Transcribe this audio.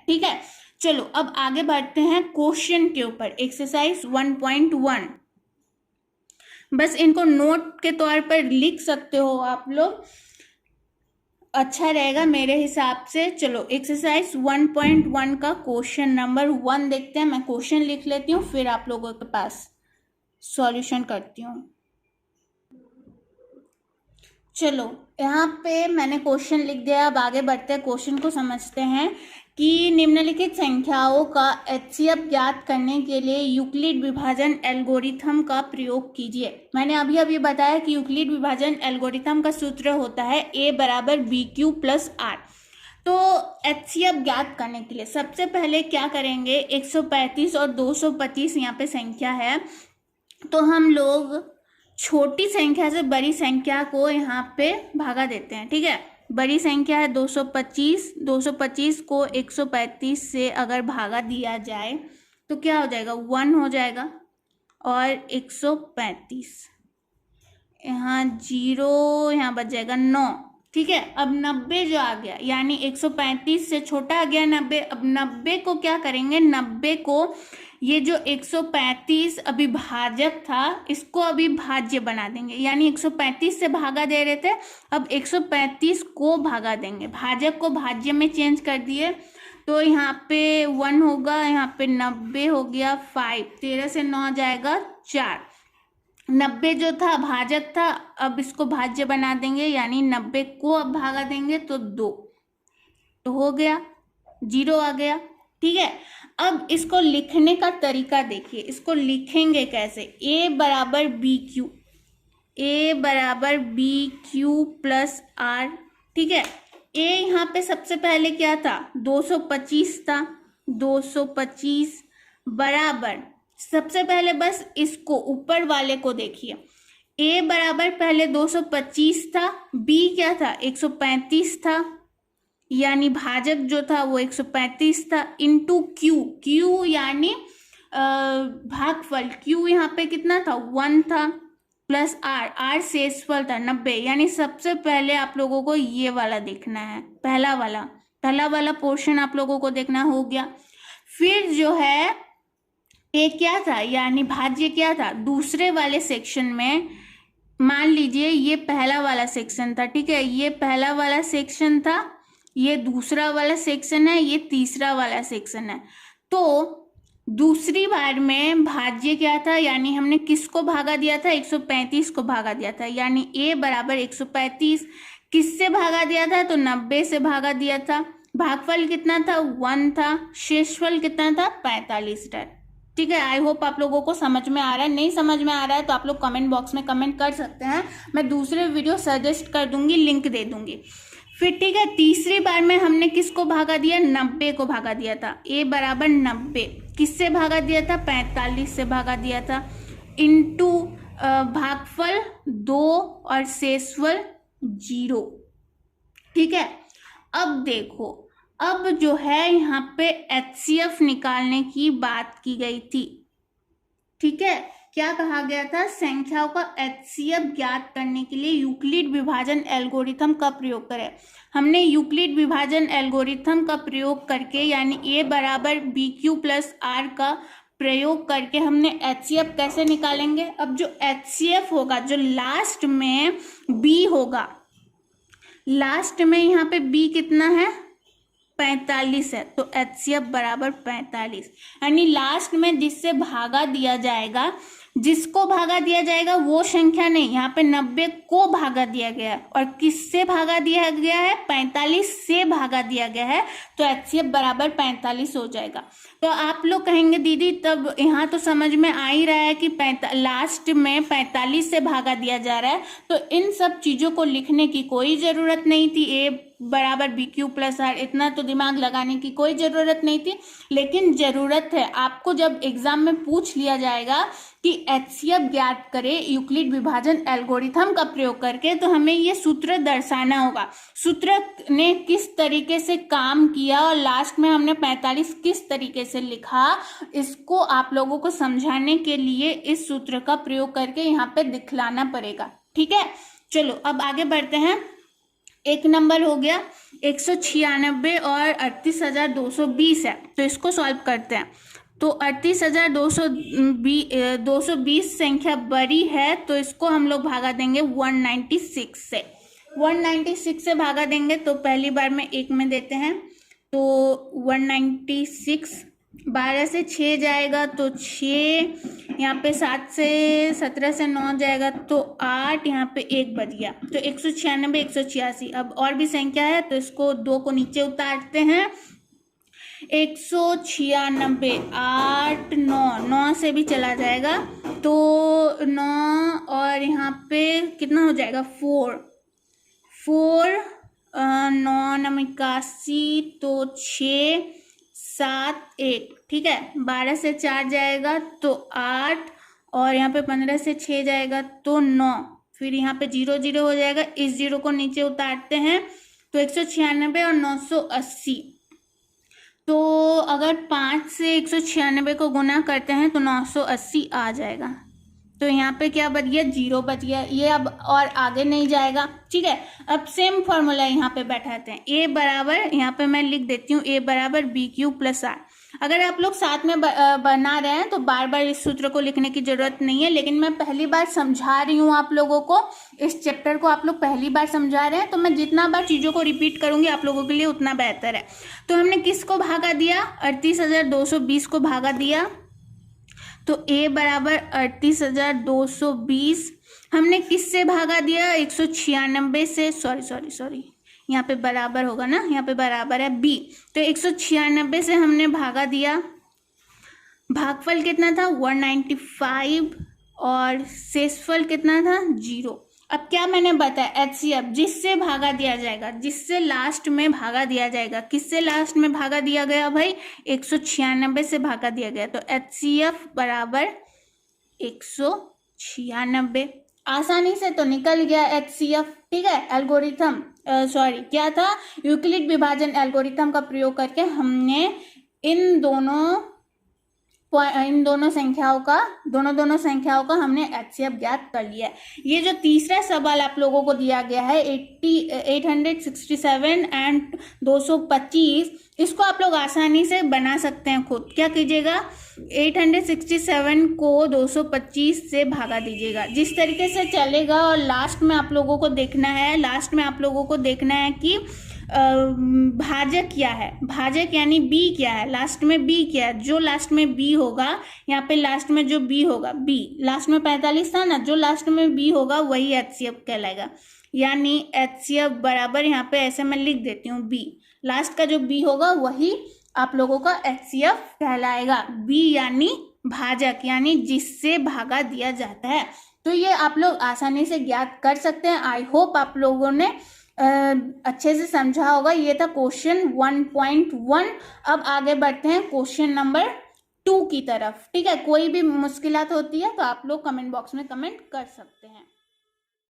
ठीक है, चलो अब आगे बढ़ते हैं क्वेश्चन के ऊपर। एक्सरसाइज 1.1, बस इनको नोट के तौर पर लिख सकते हो आप लोग, अच्छा रहेगा मेरे हिसाब से। चलो एक्सरसाइज 1.1 का क्वेश्चन नंबर 1 देखते हैं। मैं क्वेश्चन लिख लेती हूँ, फिर आप लोगों के पास सॉल्यूशन करती हूँ। चलो यहाँ पे मैंने क्वेश्चन लिख दिया। अब आगे बढ़ते हैं, क्वेश्चन को समझते हैं कि निम्नलिखित संख्याओं का एचसीएफ ज्ञात करने के लिए यूक्लिड विभाजन एल्गोरिथम का प्रयोग कीजिए। मैंने अभी अभी बताया कि यूक्लिड विभाजन एल्गोरिथम का सूत्र होता है a बराबर बी क्यू प्लस आर। तो एचसीएफ ज्ञात करने के लिए सबसे पहले क्या करेंगे, 135 और 225 यहाँ पे संख्या है, तो हम लोग छोटी संख्या से बड़ी संख्या को यहाँ पे भागा देते हैं। ठीक है, बड़ी संख्या है 225, 225 को 135 से अगर भागा दिया जाए तो क्या हो जाएगा, 1 हो जाएगा, और 135 यहाँ 0, यहाँ बच जाएगा 9। ठीक है, अब 90 जो आ गया, यानी 135 से छोटा आ गया 90। अब 90 को क्या करेंगे, 90 को ये जो 135 अभिभाजक था इसको अविभाज्य बना देंगे, यानी 135 से भागा दे रहे थे, अब 135 को भागा देंगे, भाजक को भाज्य में चेंज कर दिए, तो यहाँ पे 1 होगा, यहाँ पे 90 हो गया 5, 13 से 9 जाएगा 4। 90 जो था भाजक था, अब इसको भाज्य बना देंगे, यानी 90 को अब भागा देंगे तो 2, तो हो गया, 0 आ गया। ठीक है, अब इसको लिखने का तरीका देखिए, इसको लिखेंगे कैसे, a बराबर बी क्यू, a बराबर बी क्यू प्लस आर। ठीक है, a यहाँ पे सबसे पहले क्या था, 225 था, 225 बराबर, सबसे पहले बस इसको ऊपर वाले को देखिए, a बराबर पहले 225 था, b क्या था 135 था, यानी भाजक जो था वो 135 था, इंटू क्यू, क्यू यानी भागफल, क्यू यहाँ पे कितना था 1 था, प्लस आर, आर शेषफल था 90, यानी सबसे पहले आप लोगों को ये वाला देखना है, पहला वाला पोर्शन आप लोगों को देखना हो गया। फिर जो है ए क्या था, यानी भाज्य क्या था, दूसरे वाले सेक्शन में, मान लीजिए ये पहला वाला सेक्शन था। ठीक है, ये पहला वाला सेक्शन था, ये दूसरा वाला सेक्शन है, ये तीसरा वाला सेक्शन है। तो दूसरी बार में भाज्य क्या था, यानी हमने किसको भागा दिया था, 135 को भागा दिया था, यानी a बराबर 135, किससे भागा दिया था, तो 90 से भागा दिया था, भागफल कितना था 1 था, शेषफल कितना था 45 था। ठीक है, आई होप आप लोगों को समझ में आ रहा है। नहीं समझ में आ रहा है तो आप लोग कमेंट बॉक्स में कमेंट कर सकते हैं, मैं दूसरे वीडियो सजेस्ट कर दूंगी, लिंक दे दूंगी। फिर ठीक है, तीसरी बार में हमने किसको भागा दिया, 90 को भागा दिया था, a बराबर 90, किससे भागा दिया था 45 से भागा दिया था, इंटू भागफल 2 और शेषफल 0। ठीक है, अब देखो, अब जो है यहाँ पे एचसीएफ निकालने की बात की गई थी। ठीक है, क्या कहा गया था, संख्याओं का एचसीएफ ज्ञात करने के लिए यूक्लिड विभाजन एल्गोरिथम का प्रयोग करें। हमने यूक्लिड विभाजन एल्गोरिथम का प्रयोग करके, यानी a बराबर बी क्यू प्लस आर का प्रयोग करके हमने एचसीएफ कैसे निकालेंगे। अब जो एचसीएफ होगा, जो लास्ट में b होगा, लास्ट में यहाँ पे b कितना है 45 है, तो एचसीएफ बराबर 45, यानी लास्ट में जिससे भागा दिया जाएगा, जिसको भागा दिया जाएगा वो संख्या नहीं, यहाँ पे 90 को भागा दिया गया है, और किससे भागा दिया गया है 45 से भागा दिया गया है, तो एचसीएफ बराबर 45 हो जाएगा। तो आप लोग कहेंगे दीदी तब यहाँ तो समझ में आ ही रहा है कि लास्ट में 45 से भागा दिया जा रहा है, तो इन सब चीज़ों को लिखने की कोई ज़रूरत नहीं थी, a बराबर बी क्यू प्लस आर, इतना तो दिमाग लगाने की कोई ज़रूरत नहीं थी। लेकिन ज़रूरत है आपको, जब एग्जाम में पूछ लिया जाएगा कि एचसीएफ ज्ञात करें यूक्लिड विभाजन एल्गोरिथम का प्रयोग करके, तो हमें ये सूत्र दर्शाना होगा, सूत्र ने किस तरीके से काम किया और लास्ट में हमने 45 किस तरीके से लिखा, इसको आप लोगों को समझाने के लिए इस सूत्र का प्रयोग करके यहाँ पे दिखलाना पड़ेगा। ठीक है, चलो अब आगे बढ़ते हैं। एक नंबर हो गया, 196 और 38,220 है, तो इसको सॉल्व करते हैं। तो 38,220 संख्या बड़ी है, तो इसको हम लोग भागा देंगे 196 से। 196 से भागा देंगे तो पहली बार में 1 में देते हैं, तो 196, 12 से 6 जाएगा तो 6, यहाँ पे 7 से 17 से 9 जाएगा तो 8, यहाँ पे 1 बच गया, तो 196, 186। अब और भी संख्या है तो इसको 2 को नीचे उतारते हैं, 196, 8, 9 से भी चला जाएगा तो 9, और यहाँ पे कितना हो जाएगा 4, 9 9 81, तो 6, 7, 1, ठीक है। 12 से 4 जाएगा तो 8, और यहाँ पे 15 से 6 जाएगा तो 9, फिर यहाँ पे 0 0 हो जाएगा, इस 0 को नीचे उतारते हैं तो 196 और 980। तो अगर 5 से 196 को गुना करते हैं तो 980 आ जाएगा। तो यहाँ पे क्या बच गया, 0 बच गया, ये अब और आगे नहीं जाएगा, ठीक है। अब सेम फॉर्मूला यहाँ पे बैठाते हैं, a बराबर, यहाँ पे मैं लिख देती हूँ, a बराबर BQ + R। अगर आप लोग साथ में बना रहे हैं तो बार बार इस सूत्र को लिखने की जरूरत नहीं है, लेकिन मैं पहली बार समझा रही हूँ आप लोगों को, इस चैप्टर को आप लोग पहली बार समझा रहे हैं, तो मैं जितना बार चीज़ों को रिपीट करूँगी आप लोगों के लिए उतना बेहतर है। तो हमने किसको भागा दिया, 38,220 को भागा दिया, तो a बराबर 38,220। हमने किससे भागा दिया, 196 से, सॉरी यहाँ पे बराबर होगा ना, यहाँ पे बराबर है b, तो 196 से हमने भागा दिया, भागफल कितना था 195, और शेषफल कितना था 0। अब क्या मैंने बताया, HCF जिससे भागा दिया जाएगा, जिससे लास्ट में भागा दिया जाएगा, किससे लास्ट में भागा दिया गया भाई, 196 से भागा दिया गया, तो HCF बराबर 196। आसानी से तो निकल गया HCF, ठीक है। एल्गोरिथम क्या था, यूक्लिड विभाजन एल्गोरिथम का प्रयोग करके हमने इन दोनों संख्याओं का हमने HCF ज्ञात कर लिया है। ये जो तीसरा सवाल आप लोगों को दिया गया है 867 एंड 225, इसको आप लोग आसानी से बना सकते हैं खुद। क्या कीजिएगा, 867 को 225 से भागा दीजिएगा, जिस तरीके से चलेगा, और लास्ट में आप लोगों को देखना है कि भाजक क्या है, भाजक यानी b क्या है, लास्ट में b क्या है, जो लास्ट में b होगा, यहाँ पे लास्ट में जो b होगा, b लास्ट में 45 था ना, जो लास्ट में b होगा वही HCF कहलाएगा। यानी HCF बराबर, यहाँ पे ऐसे मैं लिख देती हूँ, b लास्ट का जो b होगा वही आप लोगों का HCF कहलाएगा। b यानी भाजक, यानी जिससे भागा दिया जाता है। तो ये आप लोग आसानी से ज्ञात कर सकते हैं। आई होप आप लोगों ने अच्छे से समझा होगा। ये था क्वेश्चन 1.1। अब आगे बढ़ते हैं क्वेश्चन नंबर 2 की तरफ, ठीक है। कोई भी मुश्किलात होती है तो आप लोग कमेंट बॉक्स में कमेंट कर सकते हैं।